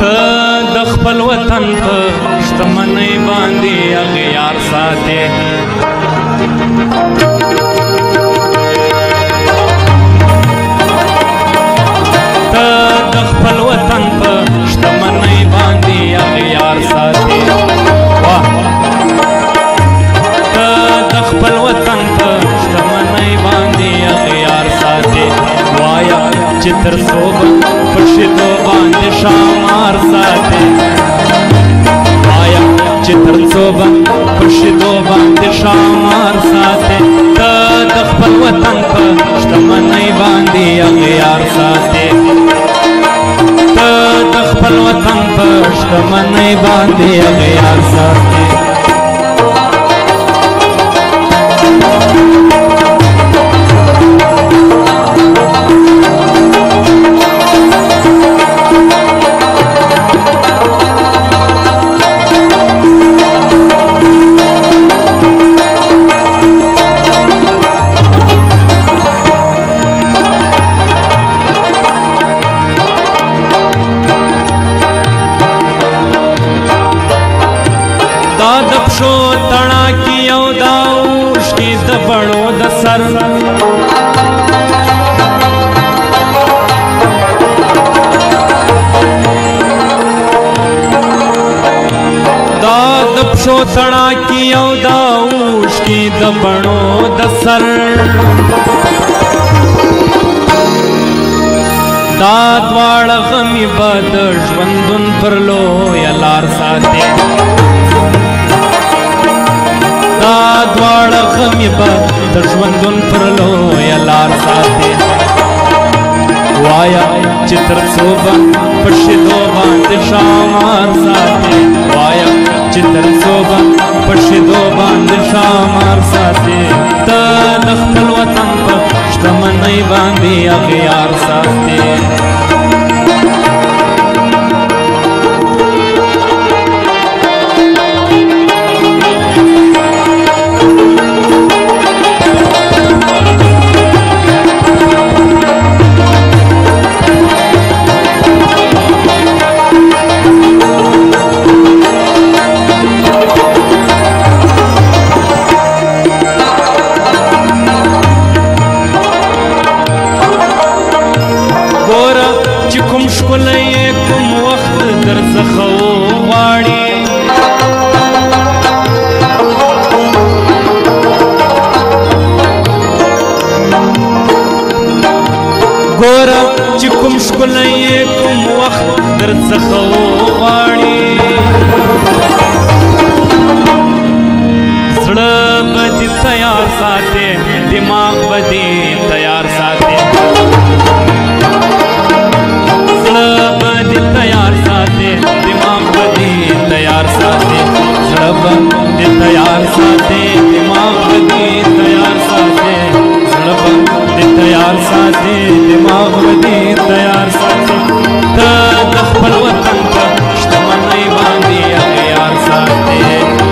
ته د خپل وطن په شتمنۍ باندې اغیار ساتې ته د خپل وطن په شتمنۍ باندې اغیار ساتې ته د خپل وطن په شتمنۍ باندې اغیار ساتې وایا چې تر څو به په شیدو باندې شامار ساتې وایا چې تر څو به په شیدو باندې شامار ساتې ته د خپل وطن په شتمنۍ باندې اغیار ساتې ته د خپل وطن په شتمنۍ باندې اغیار ساتې دا د پښو تڼاکي او دا اوښکې د بڼو د سر دا د پښو تڼاکي او دا اوښکې د بڼو د سر دا دواړه غمي به د ژوندون پر لویه لار ساتې دا دواړه غمي به د ژوندون پر لویه لار ساتې وایا چې تر څو به په شیدو باندې شامار ساتې وایا چې تر څو به په شیدو باندې شامار ساتې ته د خپل وطن په شتمنۍ باندې اغیار ساتې چې کوم ښکلی کوم وخت در څخه وغواړي ګوره چې کوم ښکلی کوم وخت در څخه وغواړي زړه به دې تیار ساتې دماغ به دې تیار ساتې تیار ساتې دماغ به دې تیار ساتې زړه به دې تیار ساتې دماغ به دې تیار ساتې زړه به دې تیار ساتې دماغ به دې تیار ساتې ته د خپل وطن په شتمنۍ باندې اغیار ساتې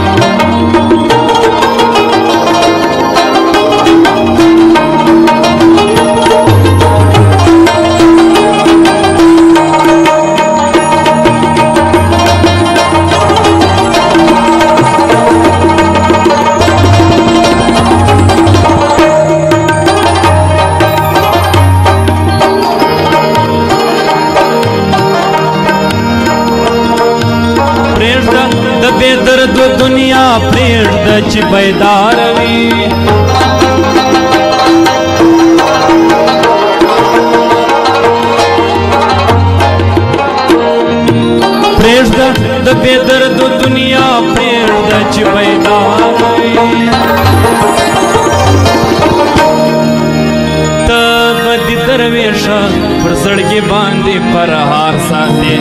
د بے درد دنیا پرېږده چې بیدار وي پرېږده د بے درد دنیا پرېږده چې بیدار وي ته به دې درویشه پر زړګي باندې پرهار ساتې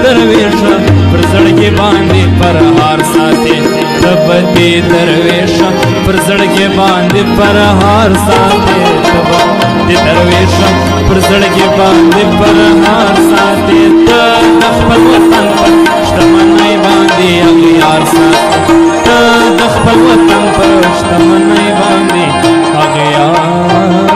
درویشه پر زړګي باندې پرهار ساتې ته به دې درویشه پر زړګي باندې پرهار ساتې ته به دې درویشه پر زړګي باندې پرهار ساتې ته د خپل وطن په شتمنۍ باندې اغیار ساتې ته د خپل وطن په شتمنۍ باندې اغیار